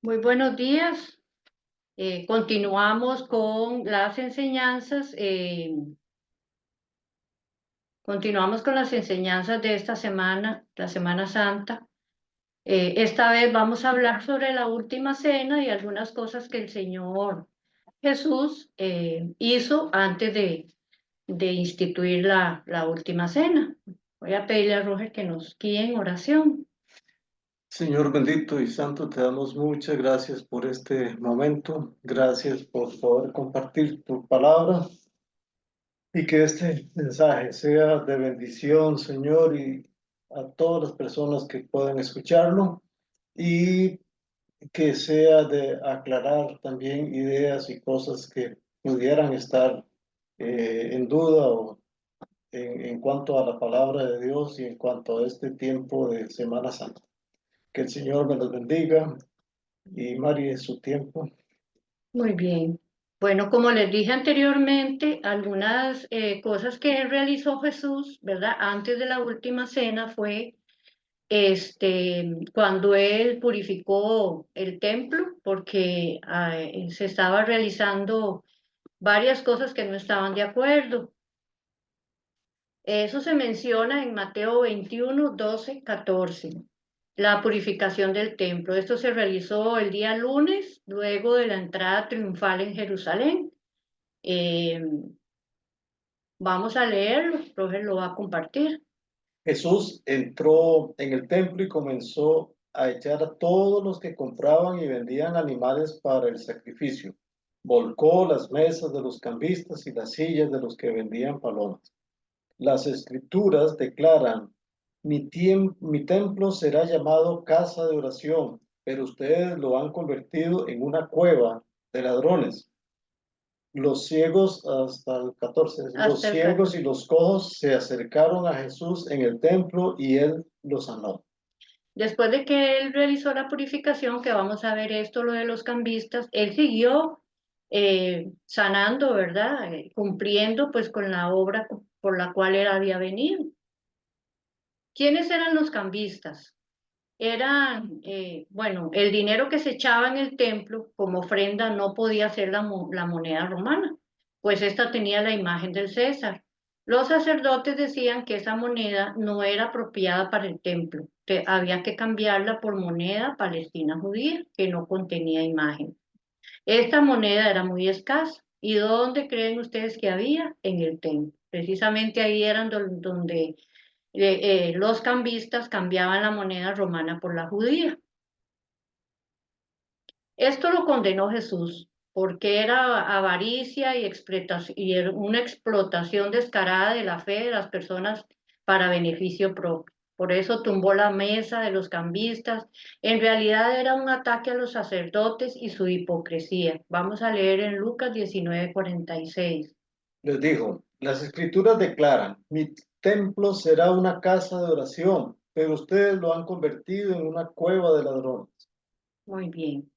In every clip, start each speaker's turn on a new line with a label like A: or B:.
A: Muy buenos días. Continuamos con las enseñanzas. Continuamos con las enseñanzas de esta semana, la Semana Santa. Esta vez vamos a hablar sobre la última cena y algunas cosas que el Señor Jesús hizo antes de instituir la última cena. Voy a pedirle a Roger que nos guíe en oración.
B: Señor bendito y santo, te damos muchas gracias por este momento. Gracias por poder compartir tu palabra y que este mensaje sea de bendición, Señor, y a todas las personas que puedan escucharlo y que sea de aclarar también ideas y cosas que pudieran estar en duda o en cuanto a la palabra de Dios y en cuanto a este tiempo de Semana Santa. Que el Señor me los bendiga y Mari en su tiempo.
A: Muy bien. Bueno, como les dije anteriormente, algunas cosas que realizó Jesús, ¿verdad? Antes de la última cena fue cuando él purificó el templo, porque se estaba realizando varias cosas que no estaban de acuerdo. Eso se menciona en Mateo 21, 12, 14. La purificación del templo. Esto se realizó el día lunes, luego de la entrada triunfal en Jerusalén. Eh, Vamos a leerlo, Roger lo va a compartir.
B: Jesús entró en el templo y comenzó a echar a todos los que compraban y vendían animales para el sacrificio. Volcó las mesas de los cambistas y las sillas de los que vendían palomas. Las escrituras declaran, mi templo será llamado casa de oración, pero ustedes lo han convertido en una cueva de ladrones. Los ciegos, hasta el 14, los
A: Hasta el
B: ciegos
A: 14.
B: y los cojos se acercaron a Jesús en el templo y él los sanó.
A: Después de que él realizó la purificación, que vamos a ver esto, lo de los cambistas, él siguió sanando, ¿verdad? Cumpliendo pues con la obra por la cual él había venido. ¿Quiénes eran los cambistas? Eran, bueno, el dinero que se echaba en el templo como ofrenda no podía ser la moneda romana, pues esta tenía la imagen del César. Los sacerdotes decían que esa moneda no era apropiada para el templo, que había que cambiarla por moneda palestina judía, que no contenía imagen. Esta moneda era muy escasa. ¿Y dónde creen ustedes que había? En el templo. Precisamente ahí eran donde los cambistas cambiaban la moneda romana por la judía. Esto lo condenó Jesús porque era avaricia y era una explotación descarada de la fe de las personas para beneficio propio. Por eso tumbó la mesa de los cambistas. En realidad era un ataque a los sacerdotes y su hipocresía. Vamos a leer en Lucas 19:46.
B: Les dijo, las escrituras declaran, mi templo será una casa de oración, pero ustedes lo han convertido en una cueva de ladrones.
A: Muy bien.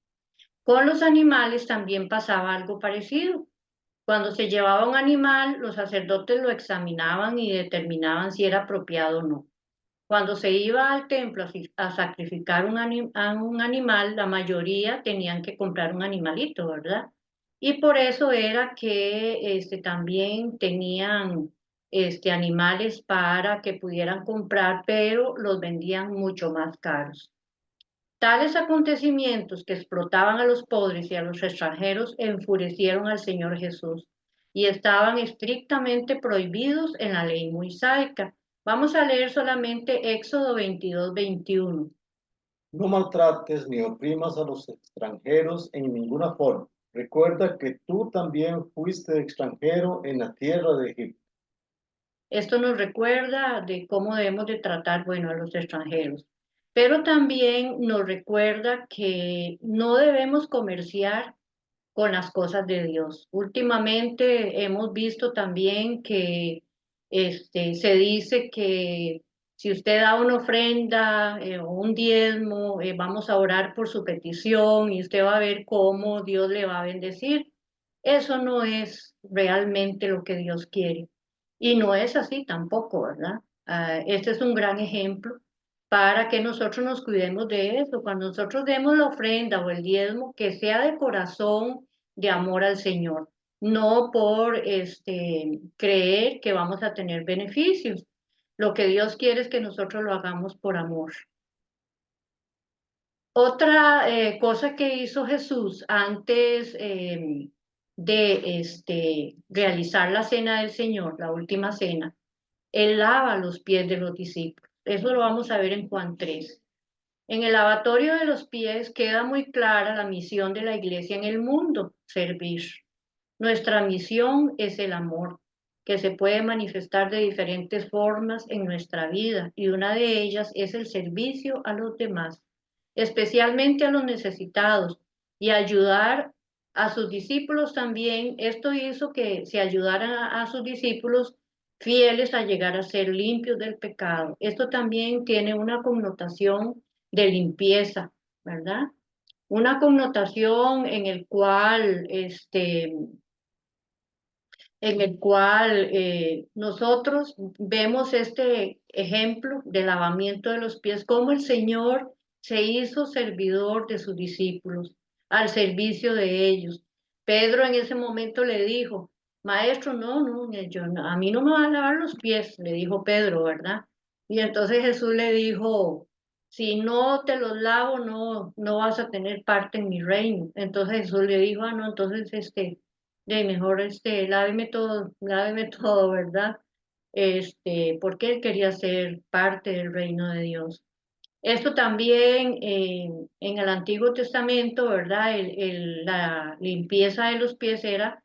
A: Con los animales también pasaba algo parecido. Cuando se llevaba un animal, los sacerdotes lo examinaban y determinaban si era apropiado o no. Cuando se iba al templo a sacrificar a un animal, la mayoría tenían que comprar un animalito, ¿verdad? Y por eso era que también tenían animales para que pudieran comprar, pero los vendían mucho más caros. Tales acontecimientos que explotaban a los pobres y a los extranjeros enfurecieron al Señor Jesús y estaban estrictamente prohibidos en la ley mosaica. Vamos a leer solamente Éxodo 22:21.
B: No maltrates ni oprimas a los extranjeros en ninguna forma. Recuerda que tú también fuiste extranjero en la tierra de Egipto.
A: Esto nos recuerda de cómo debemos de tratar, bueno, a los extranjeros, pero también nos recuerda que no debemos comerciar con las cosas de Dios. Últimamente hemos visto también que se dice que si usted da una ofrenda o un diezmo, vamos a orar por su petición y usted va a ver cómo Dios le va a bendecir. Eso no es realmente lo que Dios quiere. Y no es así tampoco, ¿verdad? Este es un gran ejemplo. para que nosotros nos cuidemos de eso. Cuando nosotros demos la ofrenda o el diezmo, que sea de corazón, de amor al Señor, no por creer que vamos a tener beneficios. Lo que Dios quiere es que nosotros lo hagamos por amor. Otra cosa que hizo Jesús antes de realizar la cena del Señor, la última cena, él lava los pies de los discípulos. Eso lo vamos a ver en Juan 3. En el lavatorio de los pies queda muy clara la misión de la iglesia en el mundo, servir. Nuestra misión es el amor, que se puede manifestar de diferentes formas en nuestra vida, y una de ellas es el servicio a los demás, especialmente a los necesitados, y ayudar a sus discípulos también. Esto hizo que se ayudaran a sus discípulos fieles a llegar a ser limpios del pecado. Esto también tiene una connotación de limpieza, ¿verdad? Una connotación en el cual nosotros vemos este ejemplo de lavamiento de los pies, cómo el Señor se hizo servidor de sus discípulos, al servicio de ellos. Pedro en ese momento le dijo, Maestro, a mí no me van a lavar los pies, le dijo Pedro, ¿verdad? Y entonces Jesús le dijo, si no te los lavo, no vas a tener parte en mi reino. Entonces Jesús le dijo, no, entonces de mejor láveme todo, ¿verdad? Porque él quería ser parte del reino de Dios. Esto también en el Antiguo Testamento, ¿verdad? La limpieza de los pies era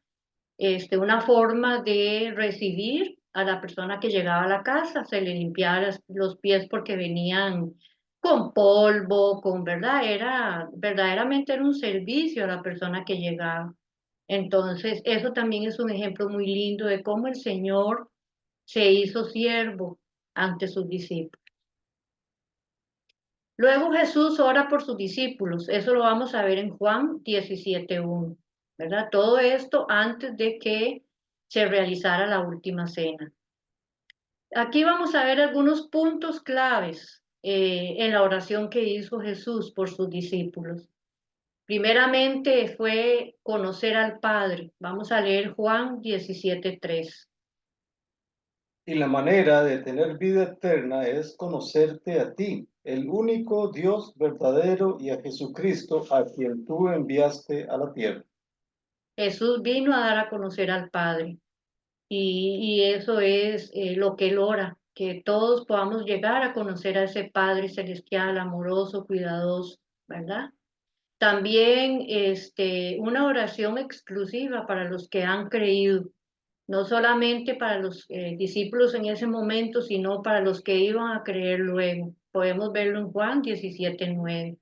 A: una forma de recibir a la persona que llegaba a la casa, se le limpiaba los pies porque venían con polvo, ¿verdad? Verdaderamente era un servicio a la persona que llegaba. Entonces, eso también es un ejemplo muy lindo de cómo el Señor se hizo siervo ante sus discípulos. Luego Jesús ora por sus discípulos, eso lo vamos a ver en Juan 17:1, ¿verdad? Todo esto antes de que se realizara la última cena. Aquí vamos a ver algunos puntos claves en la oración que hizo Jesús por sus discípulos. Primeramente fue conocer al Padre. Vamos a leer Juan 17:3.
B: Y la manera de tener vida eterna es conocerte a ti, el único Dios verdadero, y a Jesucristo, a quien tú enviaste a la tierra.
A: Jesús vino a dar a conocer al Padre y eso es lo que él ora, que todos podamos llegar a conocer a ese Padre celestial, amoroso, cuidadoso, ¿verdad? También una oración exclusiva para los que han creído, no solamente para los discípulos en ese momento, sino para los que iban a creer luego. Podemos verlo en Juan 17:9.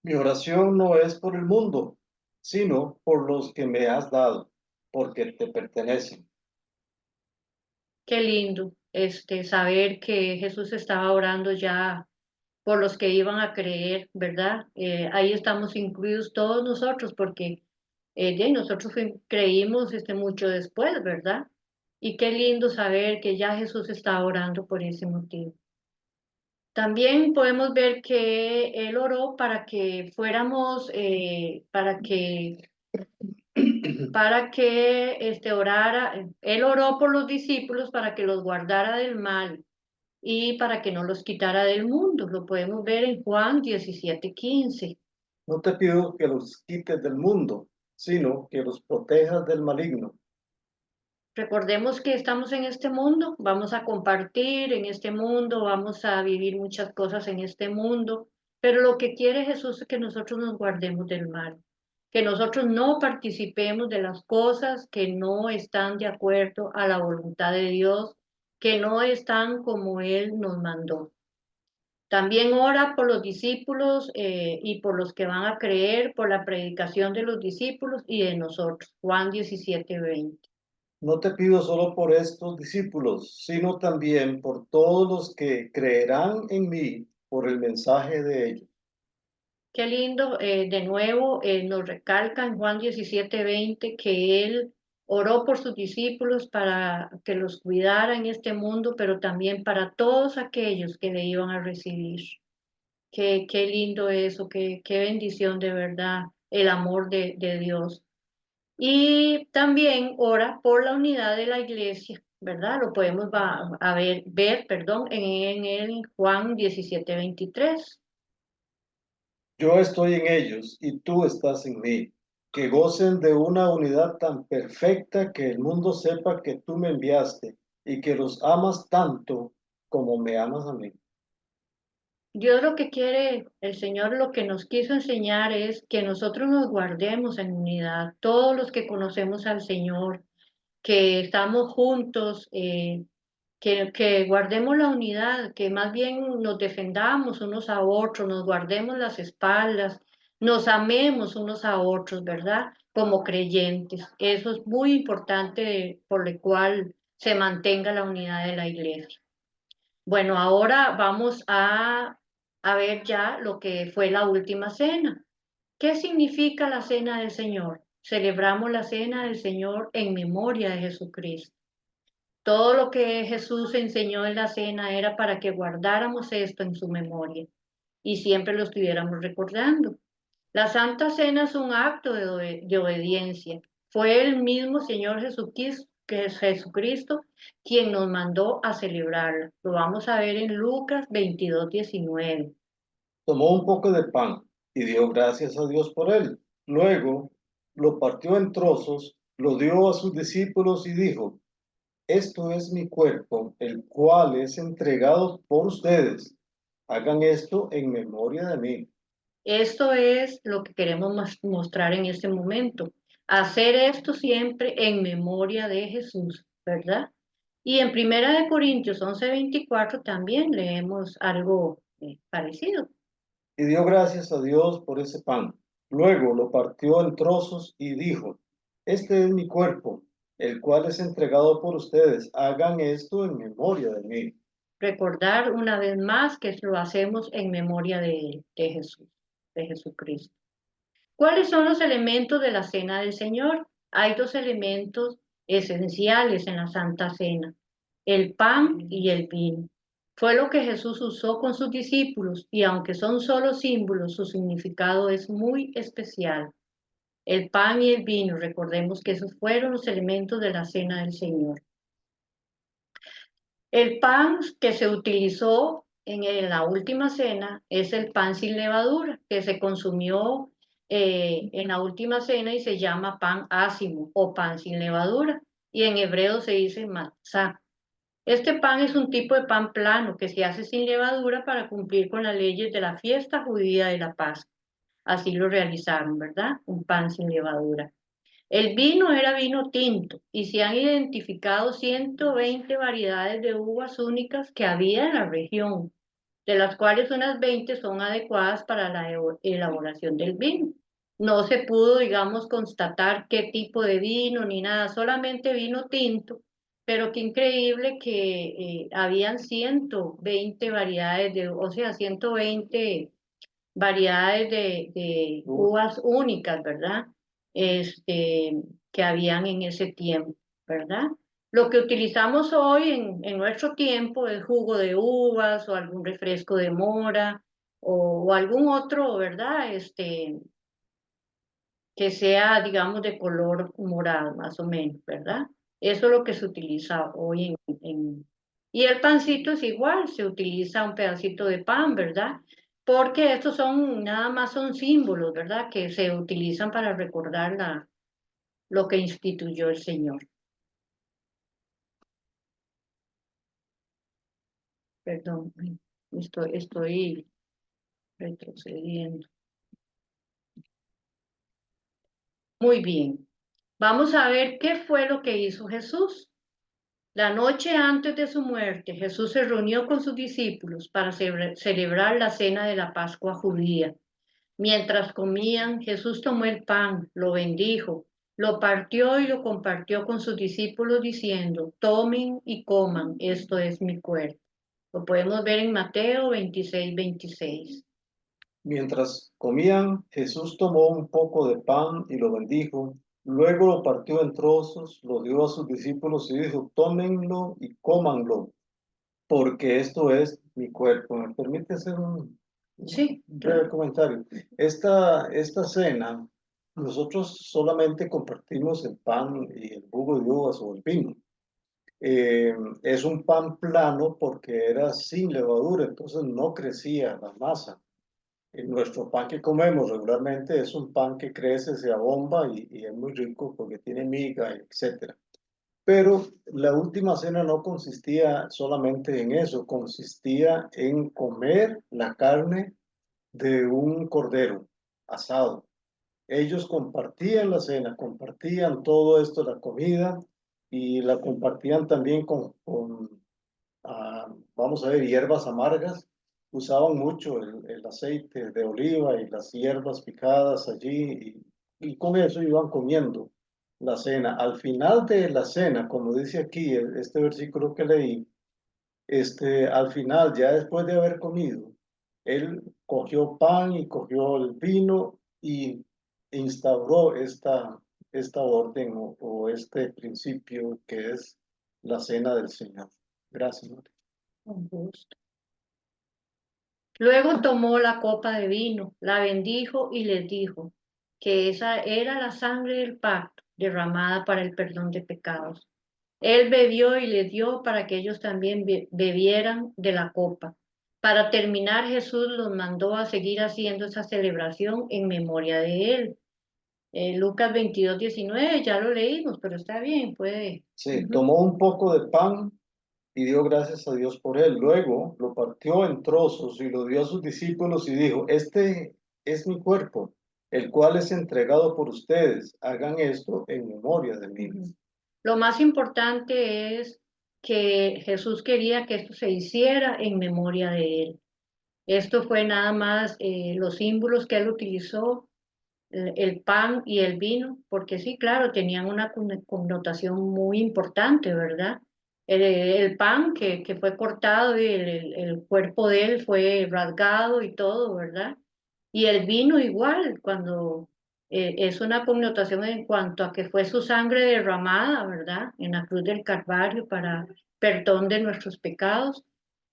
B: Mi oración no es por el mundo, sino por los que me has dado, porque te pertenecen.
A: Qué lindo saber que Jesús estaba orando ya por los que iban a creer, ¿verdad? Ahí estamos incluidos todos nosotros porque nosotros creímos mucho después, ¿verdad? Y qué lindo saber que ya Jesús está orando por ese motivo. También podemos ver que Él oró para que fuéramos, para que orara, Él oró por los discípulos para que los guardara del mal y para que no los quitara del mundo. Lo podemos ver en Juan 17:15.
B: No te pido que los quites del mundo, sino que los protejas del maligno.
A: Recordemos que estamos en este mundo, vamos a compartir en este mundo, vamos a vivir muchas cosas en este mundo, pero lo que quiere Jesús es que nosotros nos guardemos del mal, que nosotros no participemos de las cosas que no están de acuerdo a la voluntad de Dios, que no están como Él nos mandó. También ora por los discípulos y por los que van a creer, por la predicación de los discípulos y de nosotros. Juan 17:20.
B: No te pido solo por estos discípulos, sino también por todos los que creerán en mí por el mensaje de ellos.
A: Qué lindo, de nuevo nos recalca en Juan 17:20 que Él Oró por sus discípulos para que los cuidara en este mundo, pero también para todos aquellos que le iban a recibir. Qué lindo eso, qué bendición de verdad, el amor de Dios. Y también ora por la unidad de la iglesia, ¿verdad? Lo podemos ver, perdón, en el Juan 17:23.
B: Yo estoy en ellos y tú estás en mí, que gocen de una unidad tan perfecta que el mundo sepa que tú me enviaste y que los amas tanto como me amas a mí.
A: Dios lo que quiere, el Señor lo que nos quiso enseñar es que nosotros nos guardemos en unidad, todos los que conocemos al Señor, que estamos juntos, que guardemos la unidad, que más bien nos defendamos unos a otros, nos guardemos las espaldas, nos amemos unos a otros, ¿verdad? Como creyentes. Eso es muy importante por lo cual se mantenga la unidad de la iglesia. Bueno, ahora vamos a ver ya lo que fue la última cena. ¿Qué significa la cena del Señor? Celebramos la cena del Señor en memoria de Jesucristo. Todo lo que Jesús enseñó en la cena era para que guardáramos esto en su memoria y siempre lo estuviéramos recordando. La Santa Cena es un acto de obediencia. Fue el mismo Señor Jesucristo, que es Jesucristo quien nos mandó a celebrarla. Lo vamos a ver en Lucas 22:19.
B: Tomó un poco de pan y dio gracias a Dios por él. Luego lo partió en trozos, lo dio a sus discípulos y dijo, esto es mi cuerpo, el cual es entregado por ustedes. Hagan esto en memoria de mí.
A: Esto es lo que queremos mostrar en este momento. Hacer esto siempre en memoria de Jesús, ¿verdad? Y en Primera de Corintios 11:24 también leemos algo parecido.
B: Y dio gracias a Dios por ese pan. Luego lo partió en trozos y dijo, este es mi cuerpo, el cual es entregado por ustedes. Hagan esto en memoria de mí.
A: Recordar una vez más que lo hacemos en memoria de Él, de Jesús, de Jesucristo. ¿Cuáles son los elementos de la cena del Señor? Hay dos elementos esenciales en la Santa Cena, el pan y el vino. Fue lo que Jesús usó con sus discípulos y aunque son solo símbolos, su significado es muy especial. El pan y el vino, recordemos que esos fueron los elementos de la cena del Señor. El pan que se utilizó en la última cena es el pan sin levadura, que se consumió en la última cena y se llama pan ácimo o pan sin levadura. Y en hebreo se dice matzá. Este pan es un tipo de pan plano que se hace sin levadura para cumplir con las leyes de la fiesta judía de la Pascua. Así lo realizaron, ¿verdad? Un pan sin levadura. El vino era vino tinto y se han identificado 120 variedades de uvas únicas que había en la región, de las cuales unas 20 son adecuadas para la elaboración del vino. No se pudo, digamos, constatar qué tipo de vino ni nada, solamente vino tinto, pero qué increíble que habían 120 variedades o sea, 120 variedades de uvas únicas, ¿verdad? Que habían en ese tiempo, ¿verdad? Lo que utilizamos hoy en nuestro tiempo es jugo de uvas o algún refresco de mora o algún otro, ¿verdad? Que sea, digamos, de color morado, más o menos, ¿verdad? Eso es lo que se utiliza hoy Y el pancito es igual, se utiliza un pedacito de pan, ¿verdad? Porque estos son, nada más son símbolos, ¿verdad? Que se utilizan para recordar lo que instituyó el Señor. Perdón, estoy retrocediendo. Muy bien. Vamos a ver qué fue lo que hizo Jesús. La noche antes de su muerte, Jesús se reunió con sus discípulos para celebrar la cena de la Pascua judía. Mientras comían, Jesús tomó el pan, lo bendijo, lo partió y lo compartió con sus discípulos diciendo, tomen y coman, esto es mi cuerpo. Lo podemos ver en Mateo 26:26.
B: Mientras comían, Jesús tomó un poco de pan y lo bendijo, Luego lo partió en trozos, lo dio a sus discípulos y dijo, tómenlo y cómanlo, porque esto es mi cuerpo. ¿Me permite hacer un
A: Sí,
B: breve
A: claro.
B: comentario? Esta cena, nosotros solamente compartimos el pan y el jugo de uvas o el vino. Es un pan plano porque era sin levadura, entonces no crecía la masa. Nuestro pan que comemos regularmente es un pan que crece, se abomba y es muy rico porque tiene miga, etcétera. Pero la última cena no consistía solamente en eso, consistía en comer la carne de un cordero asado. Ellos compartían la cena, compartían todo esto, la comida, y la compartían también vamos a ver, hierbas amargas. Usaban mucho el aceite de oliva y las hierbas picadas allí, y con eso iban comiendo la cena. Al final de la cena, como dice aquí este versículo que leí, al final, ya después de haber comido, él cogió pan y cogió el vino y instauró esta orden o este principio que es la cena del Señor. Gracias, María.
A: Con gusto. Luego tomó la copa de vino, la bendijo y les dijo que esa era la sangre del pacto derramada para el perdón de pecados. Él bebió y les dio para que ellos también bebieran de la copa. Para terminar, Jesús los mandó a seguir haciendo esa celebración en memoria de él. Lucas 22:19, ya lo leímos, pero está bien, puede.
B: Sí,
A: Ujú.
B: tomó un poco de pan y dio gracias a Dios por él. Luego lo partió en trozos y lo dio a sus discípulos y dijo, este es mi cuerpo, el cual es entregado por ustedes. Hagan esto en memoria de mí.
A: Ujú. Lo más importante es que Jesús quería que esto se hiciera en memoria de él. Esto fue nada más los símbolos que él utilizó, el pan y el vino, porque sí, claro, tenían una connotación muy importante, ¿verdad? El pan que fue cortado y el cuerpo de él fue rasgado y todo, ¿verdad? Y el vino igual, cuando es una connotación en cuanto a que fue su sangre derramada, ¿verdad? En la cruz del Calvario para perdón de nuestros pecados.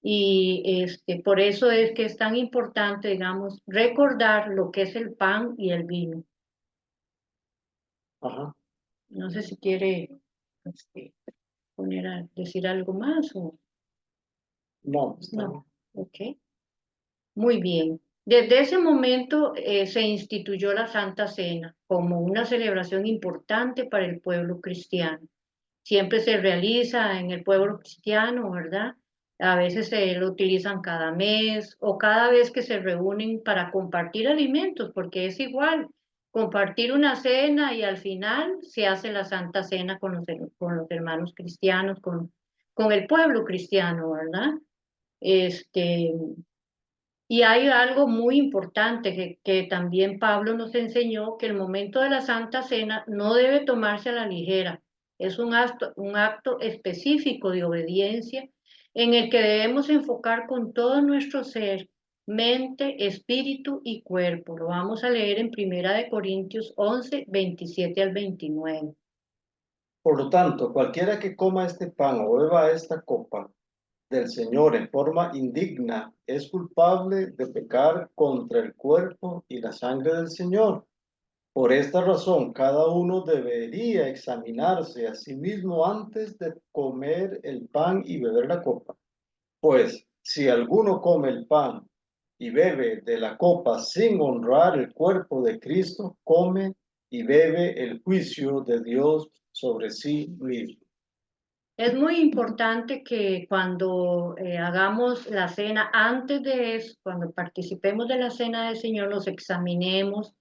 A: Y por eso es que es tan importante, digamos, recordar lo que es el pan y el vino.
B: Ajá.
A: No sé si quiere poner a decir algo más o
B: No, está
A: no.
B: bien.
A: Ok, muy bien. Desde ese momento se instituyó la Santa Cena como una celebración importante para el pueblo cristiano. Siempre se realiza en el pueblo cristiano, ¿verdad? A veces se lo utilizan cada mes o cada vez que se reúnen para compartir alimentos, porque es igual, compartir una cena y al final se hace la Santa Cena con los hermanos cristianos, con el pueblo cristiano, ¿verdad? Este, y hay algo muy importante que también Pablo nos enseñó, que el momento de la Santa Cena no debe tomarse a la ligera. Es un acto específico de obediencia en el que debemos enfocar con todo nuestro ser, mente, espíritu y cuerpo. Lo vamos a leer en Primera de Corintios 11:27 al 29.
B: Por lo tanto, cualquiera que coma este pan o beba esta copa del Señor en forma indigna es culpable de pecar contra el cuerpo y la sangre del Señor. Por esta razón, cada uno debería examinarse a sí mismo antes de comer el pan y beber la copa. Pues si alguno come el pan y bebe de la copa sin honrar el cuerpo de Cristo, come y bebe el juicio de Dios sobre sí mismo.
A: Es muy importante que cuando hagamos la cena, antes de eso, cuando participemos de la cena del Señor, nos examinemos,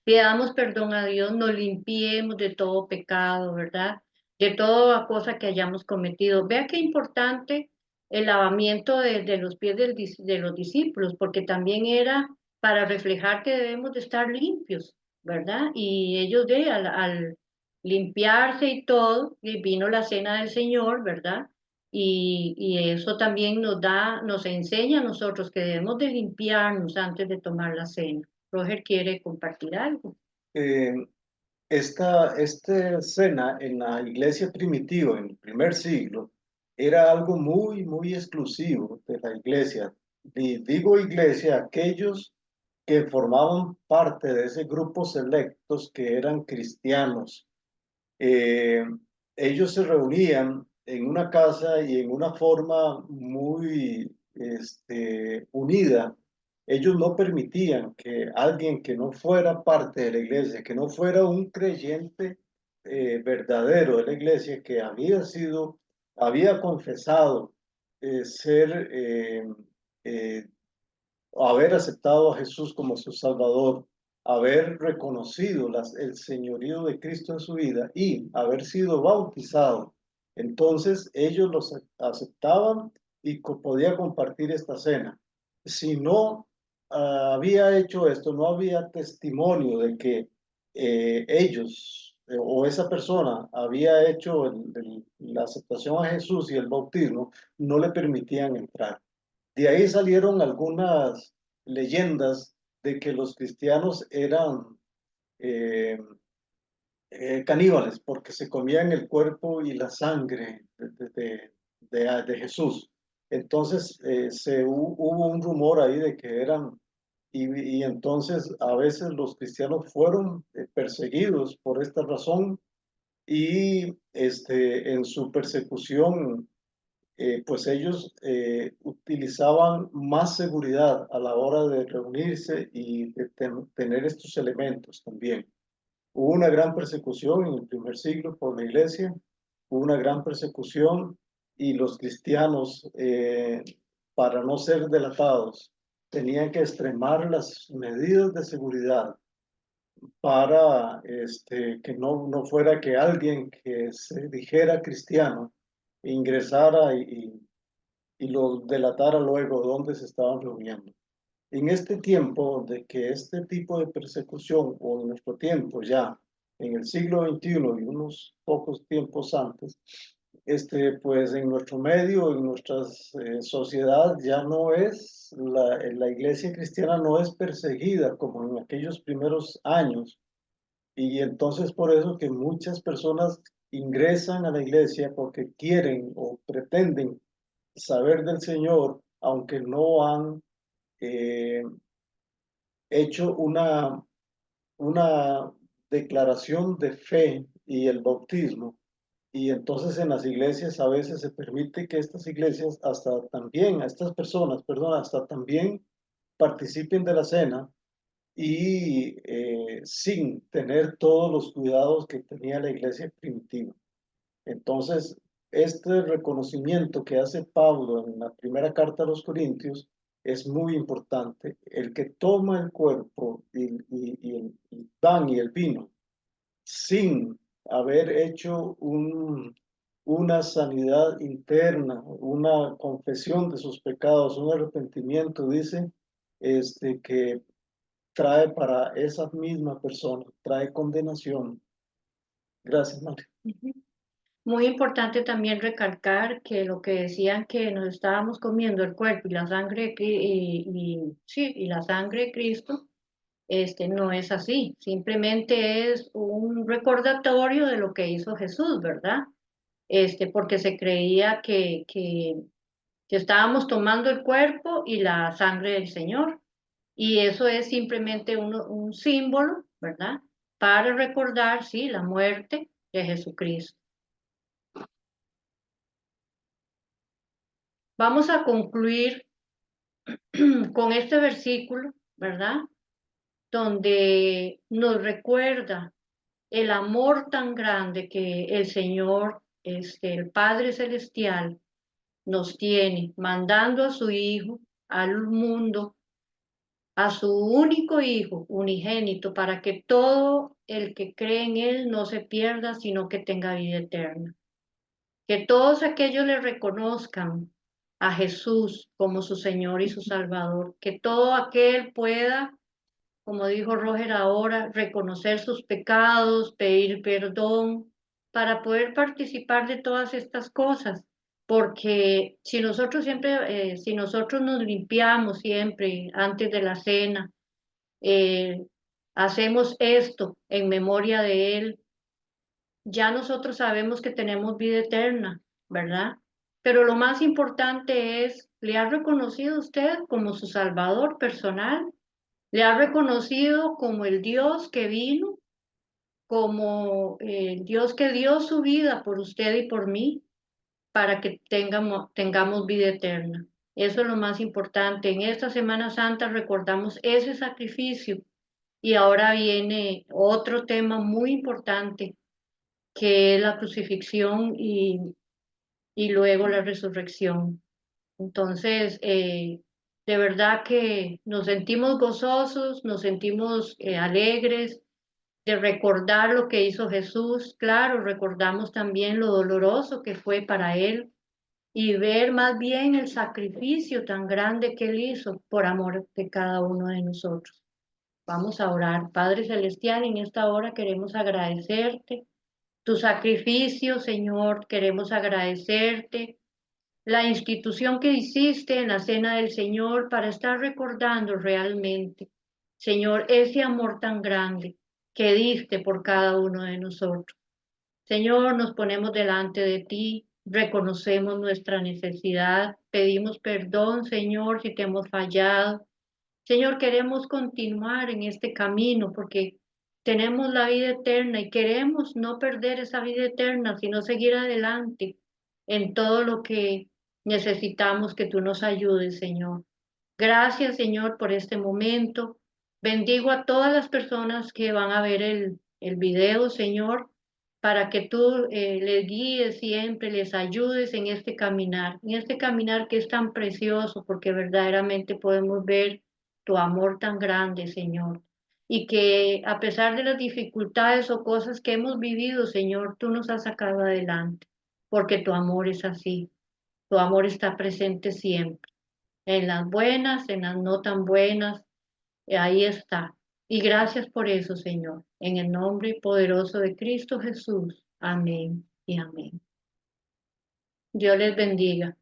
A: pidamos perdón a Dios, nos limpiemos de todo pecado, ¿verdad? De toda cosa que hayamos cometido. Vea qué importante el lavamiento de los pies de los discípulos, porque también era para reflejar que debemos de estar limpios, ¿verdad? Y ellos al limpiarse y todo, y vino la cena del Señor, ¿verdad? Y eso también nos enseña a nosotros que debemos de limpiarnos antes de tomar la cena. Roger quiere compartir algo.
B: esta escena en la iglesia primitiva, en el primer siglo, era algo muy, muy exclusivo de la iglesia. Y digo iglesia, aquellos que formaban parte de ese grupo selectos que eran cristianos. Eh, Ellos se reunían en una casa y en una forma muy unida. Ellos no permitían que alguien que no fuera parte de la iglesia, que no fuera un creyente verdadero de la iglesia, que había confesado ser eh, haber aceptado a Jesús como su Salvador, haber reconocido el señorío de Cristo en su vida y haber sido bautizado, entonces ellos los aceptaban y podía compartir esta cena. Si no había hecho esto, no había testimonio de que ellos o esa persona había hecho la aceptación a Jesús y el bautismo, no le permitían entrar. De ahí salieron algunas leyendas de que los cristianos eran eh, caníbales porque se comían el cuerpo y la sangre de Jesús. Entonces hubo un rumor ahí de que eran, y entonces a veces los cristianos fueron perseguidos por esta razón y en su persecución pues ellos utilizaban más seguridad a la hora de reunirse y de tener estos elementos también. Hubo una gran persecución en el primer siglo por la iglesia, hubo una gran persecución y los cristianos, para no ser delatados, tenían que extremar las medidas de seguridad para que no fuera que alguien que se dijera cristiano ingresara y los delatara luego dónde se estaban reuniendo. En este tiempo de que este tipo de persecución, o en nuestro tiempo ya, en el siglo XXI y unos pocos tiempos antes, pues en nuestro medio, en nuestra sociedad, ya no es, la iglesia cristiana no es perseguida como en aquellos primeros años. Y entonces por eso que muchas personas ingresan a la iglesia porque quieren o pretenden saber del Señor, aunque no han eh, hecho una declaración de fe y el bautismo. Y entonces en las iglesias a veces se permite que estas iglesias hasta también, a estas personas, perdón, hasta también participen de la cena y sin tener todos los cuidados que tenía la iglesia primitiva. Entonces, este reconocimiento que hace Pablo en la primera carta a los Corintios es muy importante. El que toma el cuerpo y pan y el vino sin haber hecho una sanidad interna, una confesión de sus pecados, un arrepentimiento, dice, que trae para esa misma persona, trae condenación. Gracias, María.
A: Muy importante también recalcar que lo que decían que nos estábamos comiendo el cuerpo y la sangre sí, y la sangre de Cristo, no es así. Simplemente es un recordatorio de lo que hizo Jesús, ¿verdad? Porque se creía que estábamos tomando el cuerpo y la sangre del Señor. Y eso es simplemente un símbolo, ¿verdad? Para recordar, sí, la muerte de Jesucristo. Vamos a concluir con este versículo, ¿verdad? Donde nos recuerda el amor tan grande que el Señor, el Padre Celestial, nos tiene, mandando a su Hijo al mundo, a su único Hijo, unigénito, para que todo el que cree en Él no se pierda, sino que tenga vida eterna. Que todos aquellos le reconozcan a Jesús como su Señor y su Salvador. Que todo aquel pueda, como dijo Roger ahora, reconocer sus pecados, pedir perdón, para poder participar de todas estas cosas. Porque si nosotros si nosotros nos limpiamos siempre antes de la cena, hacemos esto en memoria de Él, ya nosotros sabemos que tenemos vida eterna, ¿verdad? Pero lo más importante es, ¿le ha reconocido usted como su Salvador personal? ¿Le ha reconocido como el Dios que vino, como el Dios que dio su vida por usted y por mí, para que tengamos vida eterna? Eso es lo más importante. En esta Semana Santa recordamos ese sacrificio y ahora viene otro tema muy importante, que es la crucifixión y luego la resurrección. Entonces, de verdad que nos sentimos gozosos, nos sentimos alegres de recordar lo que hizo Jesús. Claro, recordamos también lo doloroso que fue para Él y ver más bien el sacrificio tan grande que Él hizo por amor de cada uno de nosotros. Vamos a orar. Padre Celestial, en esta hora queremos agradecerte tu sacrificio, Señor. Queremos agradecerte la institución que hiciste en la Cena del Señor para estar recordando realmente, Señor, ese amor tan grande que diste por cada uno de nosotros. Señor, nos ponemos delante de ti, reconocemos nuestra necesidad, pedimos perdón, Señor, si te hemos fallado. Señor, queremos continuar en este camino porque tenemos la vida eterna y queremos no perder esa vida eterna, sino seguir adelante en todo lo que necesitamos que tú nos ayudes, Señor. Gracias, Señor, por este momento. Bendigo a todas las personas que van a ver el video, Señor, para que tú les guíes siempre, les ayudes en este caminar que es tan precioso, porque verdaderamente podemos ver tu amor tan grande, Señor. Y que a pesar de las dificultades o cosas que hemos vivido, Señor, tú nos has sacado adelante, porque tu amor es así. Tu amor está presente siempre, en las buenas, en las no tan buenas, ahí está. Y gracias por eso, Señor, en el nombre poderoso de Cristo Jesús. Amén y amén. Dios les bendiga.